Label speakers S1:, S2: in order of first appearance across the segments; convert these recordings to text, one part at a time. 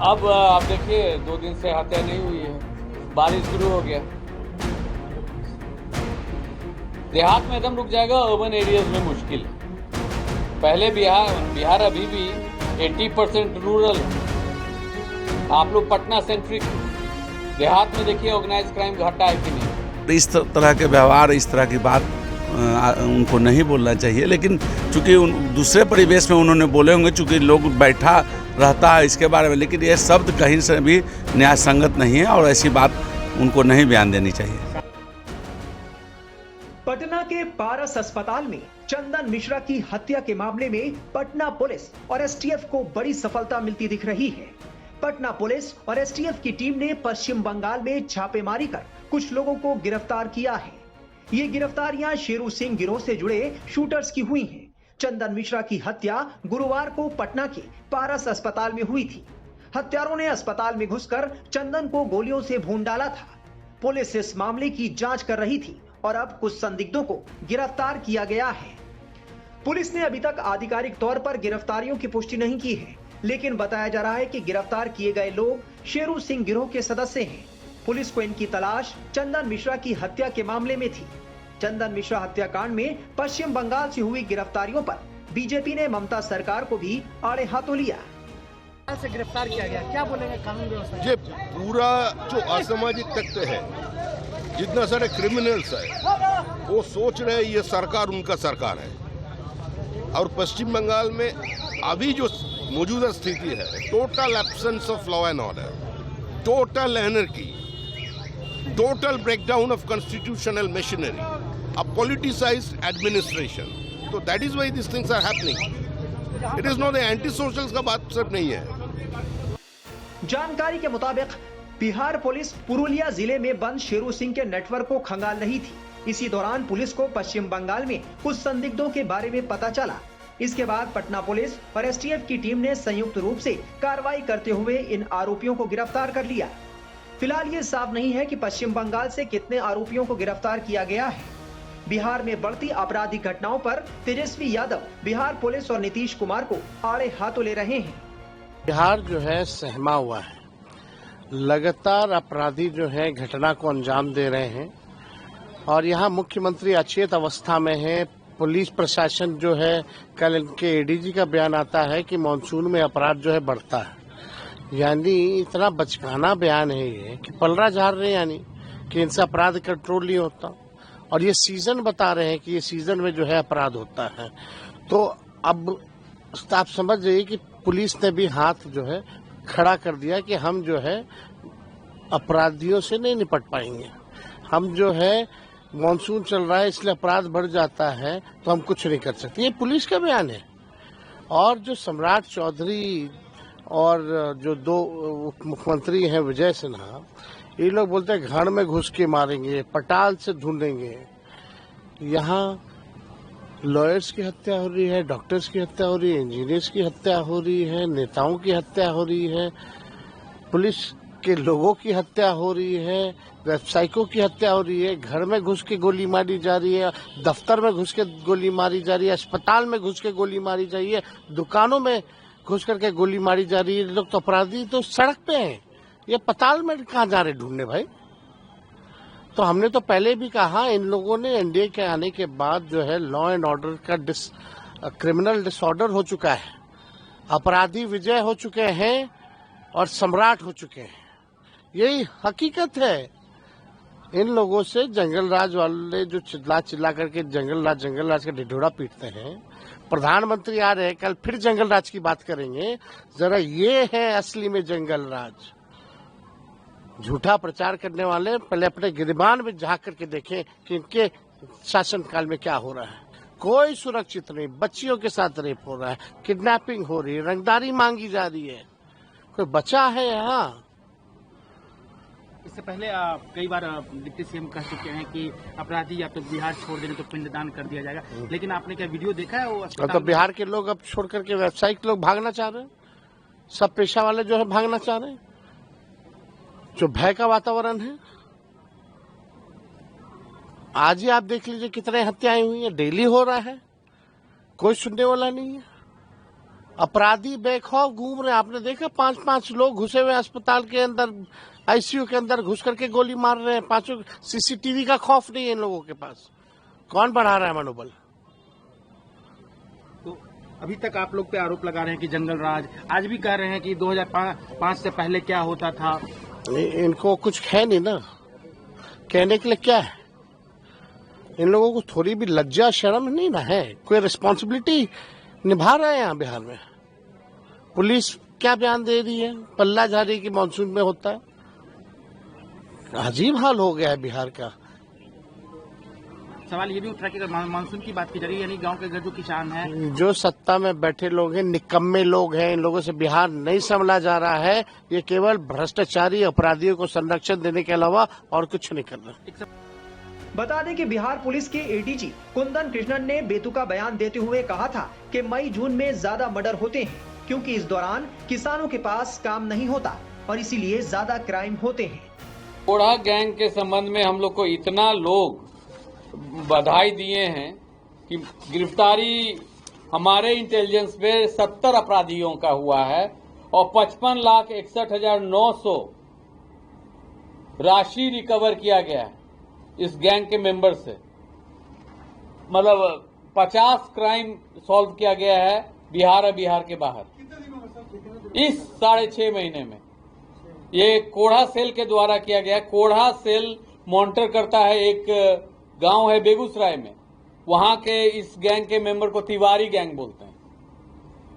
S1: अब आप देखिए 2 दिन से हत्या नहीं हुई है, बारिश शुरू हो गया, देहात में एकदम रुक जाएगा, अर्बन एरियाज में मुश्किल है। पहले बिहार अभी भी 80% रूरल है। आप लोग पटना सेंट्रिक, देहात में देखिए ऑर्गेनाइज क्राइम घटा है कि नहीं।
S2: इस तरह के व्यवहार, इस तरह की बात उनको नहीं बोलना चाहिए, लेकिन चूंकि दूसरे परिवेश में उन्होंने बोले होंगे, चूंकि लोग बैठा रहता है इसके बारे में, लेकिन ये शब्द कहीं से भी न्याय संगत नहीं है और ऐसी बात उनको नहीं बयान देनी चाहिए।
S3: पटना के पारस अस्पताल में चंदन मिश्रा की हत्या के मामले में पटना पुलिस और एसटीएफ को बड़ी सफलता मिलती दिख रही है। पटना पुलिस और एसटीएफ की टीम ने पश्चिम बंगाल में छापेमारी कर कुछ लोगों को गिरफ्तार किया है। ये गिरफ्तारियां शेरू सिंह गिरोह से जुड़े शूटर्स की हुई हैं। चंदन मिश्रा की हत्या गुरुवार को पटना के पारस अस्पताल में हुई थी। हत्यारों ने अस्पताल में घुसकर चंदन को गोलियों से भून डाला था। पुलिस इस मामले की जांच कर रही थी और अब कुछ संदिग्धों को गिरफ्तार किया गया है। पुलिस ने अभी तक आधिकारिक तौर पर गिरफ्तारियों की पुष्टि नहीं की है, लेकिन बताया जा रहा है कि गिरफ्तार किए गए लोग शेरू सिंह गिरोह के सदस्य हैं। पुलिस को इनकी तलाश चंदन मिश्रा की हत्या के मामले में थी। चंदन मिश्रा हत्याकांड में पश्चिम बंगाल से हुई गिरफ्तारियों पर बीजेपी ने ममता सरकार को भी आड़े हाथों लिया।
S4: से गिरफ्तार किया गया, क्या बोलेंगे कानून व्यवस्था?
S5: ये पूरा जो असामाजिक तत्व है, जितना सारे क्रिमिनल्स है, वो सोच रहे हैं ये सरकार उनका सरकार है। और पश्चिम बंगाल में अभी जो मौजूदा स्थिति है, total absence of law and order, total anarchy, total breakdown of constitutional machinery, a politicised administration. तो that is why this things are happening. It is not anti socials का बात सिर्फ नहीं है।
S3: जानकारी के मुताबिक बिहार पुलिस पुरुलिया जिले में बंद शेरू सिंह के नेटवर्क को खंगाल रही थी। इसी दौरान पुलिस को पश्चिम बंगाल में कुछ संदिग्धों के बारे में पता चला। इसके बाद पटना पुलिस और एसटीएफ की टीम ने संयुक्त रूप से कार्रवाई करते हुए इन आरोपियों को गिरफ्तार कर लिया। फिलहाल ये साफ नहीं है कि पश्चिम बंगाल से कितने आरोपियों को गिरफ्तार किया गया है। बिहार में बढ़ती आपराधिक घटनाओं पर तेजस्वी यादव बिहार पुलिस और नीतीश कुमार को आड़े हाथों ले रहे हैं।
S4: बिहार जो है सहमा हुआ है, लगातार अपराधी जो है घटना को अंजाम दे रहे हैं और यहाँ मुख्यमंत्री अचेत अवस्था में है। पुलिस प्रशासन जो है, कल इनके एडीजी का बयान आता है कि मानसून में अपराध जो है बढ़ता है। यानी इतना बचकाना बयान है ये कि पलरा झाड़ रहे हैं, यानी कि इनसे अपराध कंट्रोल नहीं होता। और ये सीजन बता रहे हैं कि ये सीजन में जो है अपराध होता है। तो अब आप समझ जाइए कि पुलिस ने भी हाथ जो है खड़ा कर दिया कि हम जो है अपराधियों से नहीं निपट पाएंगे। हम जो है मानसून चल रहा है इसलिए अपराध बढ़ जाता है तो हम कुछ नहीं कर सकते। ये पुलिस का बयान है। और जो सम्राट चौधरी और जो दो उप मुख्यमंत्री हैं विजय सिन्हा, ये लोग बोलते हैं घर में घुस के मारेंगे, पटाल से ढूंढेंगे। यहाँ लॉयर्स की हत्या हो रही है, डॉक्टर्स की हत्या हो रही है, इंजीनियर्स की हत्या हो रही है, नेताओं की हत्या हो रही है, पुलिस के लोगों की हत्या हो रही है, व्यावसायिकों की हत्या हो रही है, घर में घुस के गोली मारी जा रही है, दफ्तर में घुस के गोली मारी जा रही है, अस्पताल में घुस के गोली मारी जा रही है, दुकानों में घुस करके गोली मारी जा रही है। लोग तो अपराधी तो सड़क पे हैं, ये पताल में कहाँ जा रहे ढूंढने भाई? तो हमने तो पहले भी कहा, इन लोगों ने एनडीए के आने के बाद जो है लॉ एंड ऑर्डर का क्रिमिनल डिसऑर्डर हो चुका है, अपराधी विजय हो चुके हैं और सम्राट हो चुके हैं। यही हकीकत है। इन लोगों से जंगल राज वाले जो चिल्ला चिल्ला करके जंगल राज का ढिढोरा पीटते हैं, प्रधानमंत्री आ रहे हैं, कल फिर जंगल राज की बात करेंगे। जरा ये है असली में जंगल राज। झूठा प्रचार करने वाले पहले अपने गिरबान में झांक करके देखें कि इनके शासनकाल में क्या हो रहा है। कोई सुरक्षित नहीं, बच्चियों के साथ रेप हो रहा है, किडनैपिंग हो रही है, रंगदारी मांगी जा रही है। कोई बचा है यहाँ?
S6: इससे पहले कई बार डिप्टी सीएम कह चुके हैं कि अपराधी या तो बिहार छोड़ देने तो पिंडदान कर दिया जाएगा, लेकिन आपने क्या वीडियो देखा है? वो
S4: तो बिहार के लोग अब छोड़ करके व्यावसायिक लोग भागना चाह रहे हैं, सब पेशा वाले जो है भागना चाह रहे हैं। जो भय का वातावरण है, आज ही आप देख लीजिए कितने हत्याएं हुई हैं, डेली हो रहा है, कोई सुनने वाला नहीं है। अपराधी बेखौफ घूम रहे हैं। आपने देखा 5-5 लोग घुसे हुए अस्पताल के अंदर, आईसीयू के अंदर घुस करके गोली मार रहे हैं। 5 सीसीटीवी का खौफ नहीं है इन लोगों के पास। कौन बढ़ा रहा है मनोबल?
S6: तो अभी तक आप लोग पे आरोप लगा रहे हैं कि जंगल राज, आज भी कह रहे हैं कि 2005 से पहले क्या होता था।
S4: इनको कुछ है नहीं ना, कहने के लिए क्या है? इन लोगों को थोड़ी भी लज्जा शर्म नहीं ना है? कोई रिस्पॉन्सिबिलिटी निभा रहे हैं यहाँ बिहार में? पुलिस क्या बयान दे रही है? पल्ला झाड़ी की मानसून में होता है। अजीब हाल हो गया है बिहार का।
S6: सवाल ये भी उठ रहा है कि अगर मानसून की बात की जा रही है, यानी गांव के घर जो किसान हैं,
S4: जो सत्ता में बैठे लोग हैं निकम्मे लोग हैं। इन लोगों से बिहार नहीं संभला जा रहा है। ये केवल भ्रष्टाचारी अपराधियों को संरक्षण देने के अलावा और कुछ नहीं कर रहे।
S3: बता दें कि बिहार पुलिस के एडीजी कुंदन कृष्णन ने बेतुका बयान देते हुए कहा था कि मई जून में ज्यादा मर्डर होते हैं, क्योंकि इस दौरान किसानों के पास काम नहीं होता और इसीलिए ज्यादा क्राइम होते हैं।
S1: कोढ़ा गैंग के संबंध में हम लोग को इतना लोग बधाई दिए हैं कि गिरफ्तारी हमारे इंटेलिजेंस पे 70 अपराधियों का हुआ है और 55,61,900 राशि रिकवर किया गया है इस गैंग के मेंबर से। मतलब 50 क्राइम सॉल्व किया गया है बिहार और बिहार के बाहर इस 6.5 महीने में। ये कोढ़ा सेल के द्वारा किया गया। कोढ़ा सेल मॉनिटर करता है, एक गांव है बेगूसराय में, वहां के इस गैंग के मेंबर को तिवारी गैंग बोलते हैं।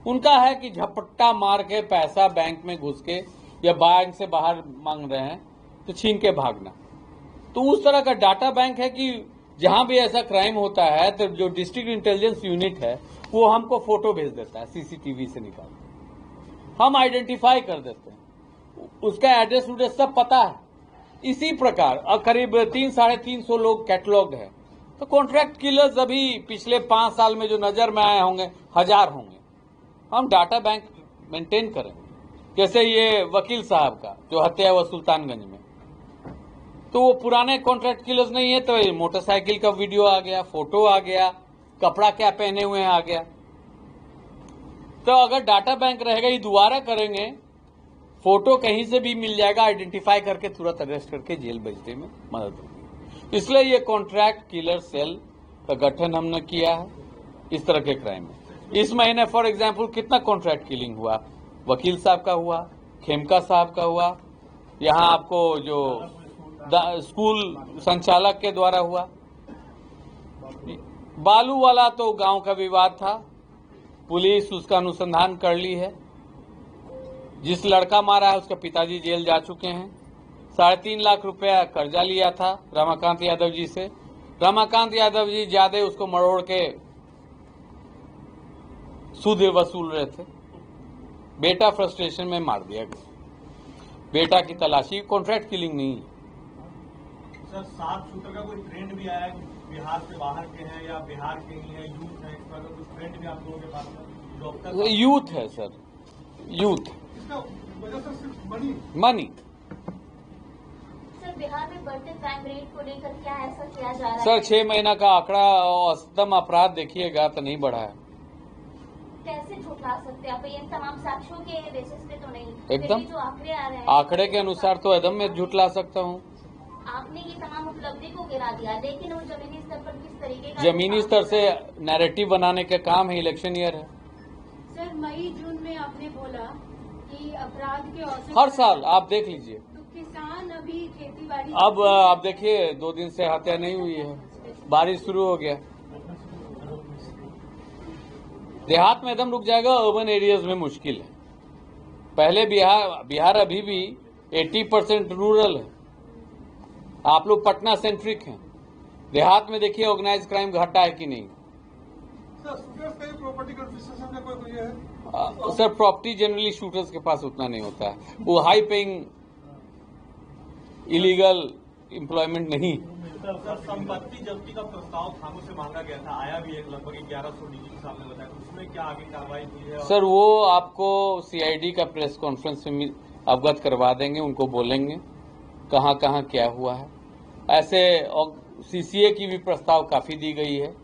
S1: उनका है कि झपट्टा मार के पैसा बैंक में घुस के या बैंक से बाहर मांग रहे हैं तो छीन के भागना। तो उस तरह का डाटा बैंक है कि जहां भी ऐसा क्राइम होता है तो जो डिस्ट्रिक्ट इंटेलिजेंस यूनिट है वो हमको फोटो भेज देता है, सीसीटीवी से निकाल हम आइडेंटिफाई कर देते हैं, उसका एड्रेस उड्रेस सब पता है। इसी प्रकार करीब 300-350 लोग कैटलॉग है। तो कॉन्ट्रैक्ट किलर्स अभी पिछले 5 साल में जो नजर में आए होंगे 1000 होंगे। हम डाटा बैंक मेंटेन करें। जैसे ये वकील साहब का जो हत्या हुआ सुल्तानगंज में, तो वो पुराने कॉन्ट्रैक्ट किलर्स नहीं है, तो मोटरसाइकिल का वीडियो आ गया, फोटो आ गया, कपड़ा क्या पहने हुए आ गया। तो अगर डाटा बैंक रहेगा, ये दोबारा करेंगे, फोटो कहीं से भी मिल जाएगा, आइडेंटिफाई करके तुरंत अरेस्ट करके जेल भेजने में मदद होगी। इसलिए ये कॉन्ट्रैक्ट किलर सेल का गठन हमने किया है इस तरह के क्राइम में। इस महीने फॉर एग्जांपल कितना कॉन्ट्रैक्ट किलिंग हुआ, वकील साहब का हुआ, खेमका साहब का हुआ, यहाँ आपको जो स्कूल संचालक के द्वारा हुआ। बालू वाला तो गांव का विवाद था, पुलिस उसका अनुसंधान कर ली है। जिस लड़का मारा है उसका पिताजी जेल जा चुके हैं। 3.5 लाख रुपया कर्जा लिया था रमाकांत यादव जी से। रमाकांत यादव जी ज्यादा उसको मरोड़ के सूद वसूल रहे थे। बेटा फ्रस्ट्रेशन में मार दिया गया। बेटा की तलाशी, कॉन्ट्रैक्ट किलिंग नहीं है।
S7: सर, 7 शूटर का कोई ट्रेंड भी आया है, बिहार से बाहर के हैं या बिहार के ही हैं, यूथ है, इस तरह का कुछ ट्रेंड भी आप लोगों के पास है?
S1: यूथ है सर, यूथ।
S7: इसका वजह सर सिर्फ
S1: मनी।
S8: सर, बिहार में बढ़ते क्राइम रेट को लेकर क्या ऐसा किया जा रहा है?
S1: सर 6 महीना का आंकड़ा औसतम अपराध देखिएगा तो नहीं बढ़ा है।
S8: कैसे झुठला सकते हैं आप? ये तमाम साक्ष्यों के बेसिस पे तो नहीं,
S1: एकदम
S8: जो आंकड़े आ रहे हैं
S1: आंकड़े के अनुसार तो एकदम मैं झुठला सकता हूँ।
S8: आपने ये तमाम उपलब्धि को गिरा दिया, लेकिन वो जमीनी स्तर पर किस तरीके का
S1: जमीनी स्तर से नैरेटिव बनाने का काम है, इलेक्शन ईयर है।
S9: सर, मई जून में आपने बोला कि अपराध के औसत
S1: हर साल आप देख लीजिए।
S9: तो किसान अभी खेती बाड़ी
S1: अब आप देखिए 2 दिन से हत्या नहीं हुई है, बारिश शुरू हो गया। देहात में एकदम रुक जाएगा, अर्बन एरियाज में मुश्किल है। पहले बिहार अभी भी 80% रूरल है। आप लोग पटना सेंट्रिक हैं। देहात में देखिए ऑर्गेनाइज क्राइम घटा है कि नहीं।
S7: प्रॉपर्टी कन्फिस्केशन का कोई है?
S1: सर प्रॉपर्टी जनरली शूटर्स के पास उतना नहीं होता है, वो हाई पेइंग इलीगल एम्प्लॉयमेंट नहीं।
S7: सर, संपत्ति जब्ती का प्रस्ताव थानों से मांगा गया था, आया भी एक लगभग 1100 डीजी के सामने बताया, उसमें क्या आगे कार्रवाई हुई है?
S1: सर वो आपको सीआईडी का प्रेस कॉन्फ्रेंस में अवगत करवा देंगे, उनको बोलेंगे कहाँ कहाँ क्या हुआ है। ऐसे सीसीए की भी प्रस्ताव काफी दी गई है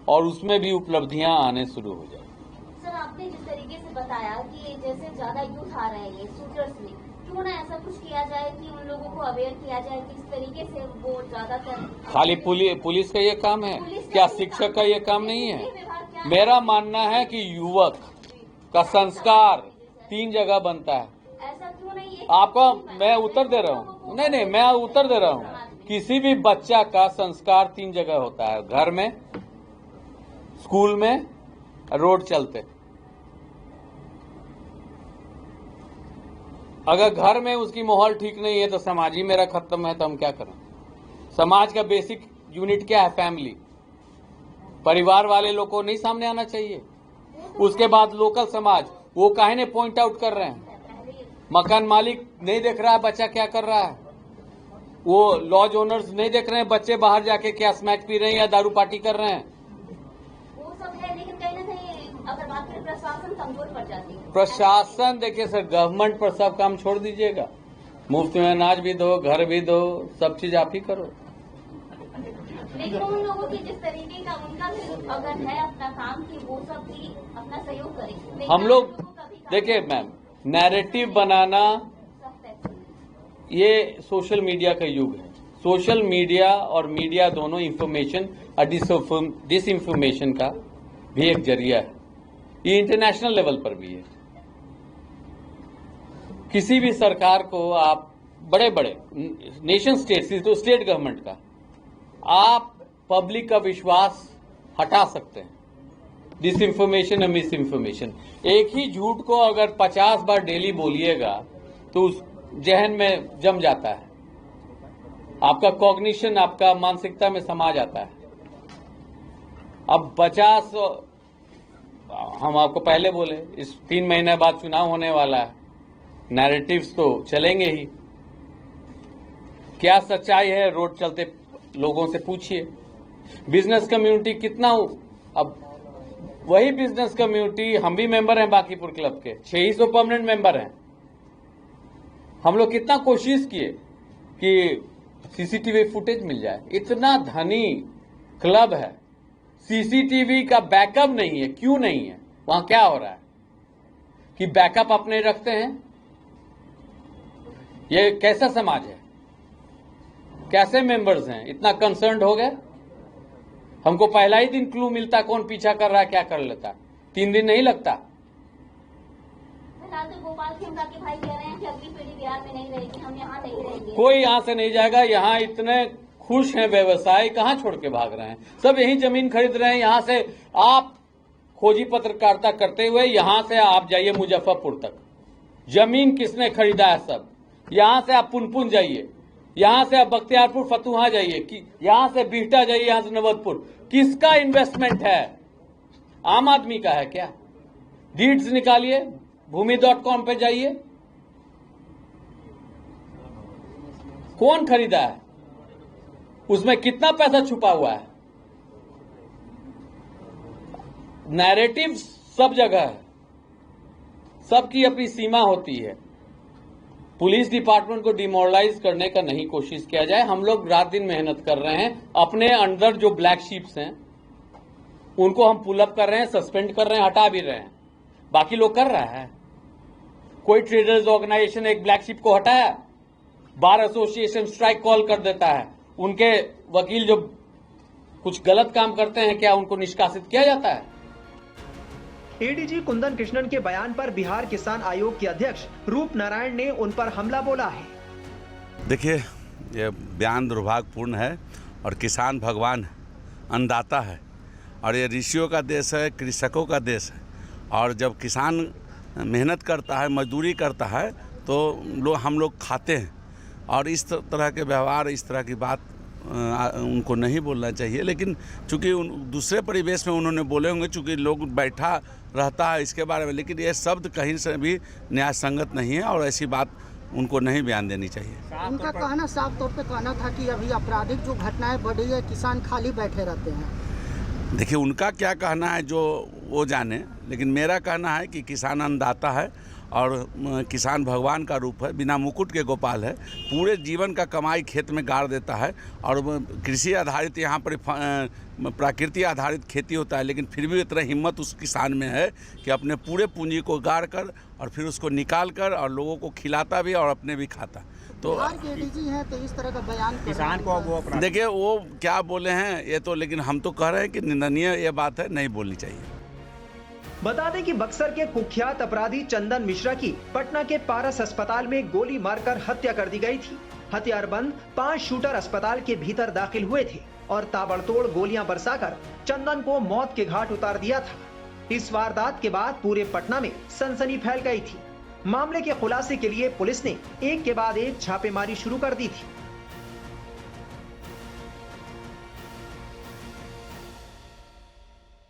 S1: और उसमें भी उपलब्धियां आने शुरू हो जाएगी।
S8: सर, आपने जिस तरीके से बताया कि जैसे ज्यादा यूथ आ रहे हैं शूटर्स में, क्यों ना ऐसा कुछ किया जाए कि उन लोगों को अवेयर किया जाए कि इस तरीके से वो ज्यादातर।
S1: खाली पुलिस का ये काम है क्या? शिक्षक का ये काम नहीं है? मेरा मानना है कि युवक का संस्कार 3 जगह बनता है।
S8: ऐसा क्यों नहीं है?
S1: आपको मैं उत्तर दे रहा हूँ, नहीं मैं उत्तर दे रहा हूँ। किसी भी बच्चा का संस्कार 3 जगह होता है, घर में, स्कूल में, रोड चलते। अगर घर में उसकी माहौल ठीक नहीं है तो समाज ही मेरा खत्म है, तो हम क्या करें? समाज का बेसिक यूनिट क्या है? फैमिली, परिवार वाले लोग को नहीं सामने आना चाहिए। उसके बाद लोकल समाज, वो काहे ने पॉइंट आउट कर रहे हैं? मकान मालिक नहीं देख रहा है बच्चा क्या कर रहा है, वो लॉज ओनर्स नहीं देख रहे हैं बच्चे बाहर जाके क्या स्मैक पी रहे हैं या दारू पार्टी कर रहे हैं।
S8: वो सब है, लेकिन कहीं ना कहीं अगर बात करें प्रशासन कमजोर पड़ जाती है।
S1: प्रशासन देखिए सर, गवर्नमेंट पर सब काम छोड़ दीजिएगा। मुफ्त में अनाज भी दो, घर भी दो, सब चीज आप ही करो।
S8: लेकिन उन लोगों की जिस तरीके का उनका भी अगर है अपना काम कि वो सब भी अपना सहयोग करें।
S1: हम लोग देखिए मैम, नैरेटिव बनाना, ये सोशल मीडिया का युग है। सोशल मीडिया और मीडिया दोनों इंफॉर्मेशन और डिस इंफॉर्मेशन का भी एक जरिया है। ये इंटरनेशनल लेवल पर भी है। किसी भी सरकार को आप बड़े बड़े नेशन स्टेट, तो स्टेट गवर्नमेंट का, आप पब्लिक का विश्वास हटा सकते हैं। डिस इंफॉर्मेशन और मिस इंफॉर्मेशन, एक ही झूठ को अगर 50 बार डेली बोलिएगा तो उस जहन में जम जाता है, आपका कॉग्निशन, आपका मानसिकता में समा जाता है। अब 50, हम आपको पहले बोले, इस 3 महीने बाद चुनाव होने वाला है, नैरेटिव्स तो चलेंगे ही। क्या सच्चाई है रोड चलते लोगों से पूछिए। बिजनेस कम्युनिटी कितना, अब वही बिजनेस कम्युनिटी, हम भी मेंबर हैं बांकीपुर क्लब के, 600 परमानेंट मेंबर हैं। हम लोग कितना कोशिश किए कि सीसीटीवी फुटेज मिल जाए। इतना धनी क्लब है, सीसीटीवी का बैकअप नहीं है। क्यों नहीं है? वहां क्या हो रहा है कि बैकअप अपने रखते हैं? ये कैसा समाज है? कैसे मेंबर्स हैं? इतना कंसर्न्ड हो गए? हमको पहला ही दिन क्लू मिलता कौन पीछा कर रहा है, क्या कर लेता। 3 दिन नहीं लगता।
S8: तो गोपाल खेमका के भाई कह रहे हैं कि अगली पीढ़ी बिहार में नहीं रहेगी, हम यहाँ नहीं रहेंगे।
S1: कोई यहाँ से नहीं जाएगा। यहाँ इतने खुश हैं व्यवसायी, कहाँ छोड़ के भाग रहे हैं? सब यही जमीन खरीद रहे हैं। यहाँ से आप खोजी पत्रकारिता करते हुए यहाँ से आप जाइए मुजफ्फरपुर तक, जमीन किसने खरीदा है? सब। यहाँ से आप पुनपुन जाइए, यहाँ से आप बख्तियारपुर फतुहा जाइए, कि यहाँ से बिहटा जाइए, यहाँ से नवतपुर, किसका इन्वेस्टमेंट है? आम आदमी का है क्या? डीड्स निकालिए, भूमि.com पे जाइए, कौन खरीदा है? उसमें कितना पैसा छुपा हुआ है? नैरेटिव सब जगह है, सबकी अपनी सीमा होती है। पुलिस डिपार्टमेंट को डिमोरलाइज करने का नहीं कोशिश किया जाए। हम लोग रात दिन मेहनत कर रहे हैं। अपने अंदर जो ब्लैक शीप्स हैं उनको हम पुल अप कर रहे हैं, सस्पेंड कर रहे हैं, हटा भी रहे हैं। बाकी लोग कर रहा है। कोई ट्रेडर्स ऑर्गेनाइजेशन एक ब्लैक शिप को हटाया, बार एसोसिएशन स्ट्राइक कॉल कर देता है, उनके वकील जो कुछ गलत काम करते हैं क्या उनको निष्कासित किया जाता है?
S3: एडीजी कुंदन कृष्णन के बयान पर बिहार किसान आयोग के अध्यक्ष रूप नारायण ने उन पर हमला बोला है।
S2: देखिए, ये बयान दुर्भाग्यपूर्ण है और किसान भगवान है, अन्नदाता है और ये ऋषियों का देश है, कृषकों का देश है। और जब किसान मेहनत करता है, मजदूरी करता है तो हम लोग खाते हैं। और इस तरह के व्यवहार, इस तरह की बात उनको नहीं बोलना चाहिए। लेकिन चूंकि दूसरे परिवेश में उन्होंने बोले होंगे, चूंकि लोग बैठा रहता है इसके बारे में, लेकिन ये शब्द कहीं से भी न्याय संगत नहीं है और ऐसी बात उनको नहीं बयान देनी चाहिए।
S10: उनका कहना साफ तौर पे कहना था कि अभी आपराधिक जो घटनाएं बढ़ी है, किसान खाली बैठे रहते हैं।
S2: देखिए, उनका क्या कहना है जो वो जाने, लेकिन मेरा कहना है कि किसान अन्नदाता है और किसान भगवान का रूप है, बिना मुकुट के गोपाल है। पूरे जीवन का कमाई खेत में गाड़ देता है और कृषि आधारित यहाँ पर प्राकृतिक आधारित खेती होता है, लेकिन फिर भी इतना हिम्मत उस किसान में है कि अपने पूरे पूंजी को गाड़ कर और फिर उसको निकाल कर और लोगों को खिलाता भी और अपने भी खाता। तो
S10: बिहार के एडीजी हैं तो इस तरह का बयान
S6: किसान को वो अपराध
S2: देखिए वो क्या बोले हैं ये तो, लेकिन हम तो कह रहे हैं कि निंदनीय ये बात है, नहीं बोलनी चाहिए।
S3: बता दें कि बक्सर के कुख्यात अपराधी चंदन मिश्रा की पटना के पारस अस्पताल में गोली मारकर हत्या कर दी गई थी। हथियारबंद 5 शूटर अस्पताल के भीतर दाखिल हुए थे और ताबड़तोड़ गोलियां बरसाकर चंदन को मौत के घाट उतार दिया था। इस वारदात के बाद पूरे पटना में सनसनी फैल गई थी। मामले के खुलासे के लिए पुलिस ने एक के बाद एक छापेमारी शुरू कर दी थी।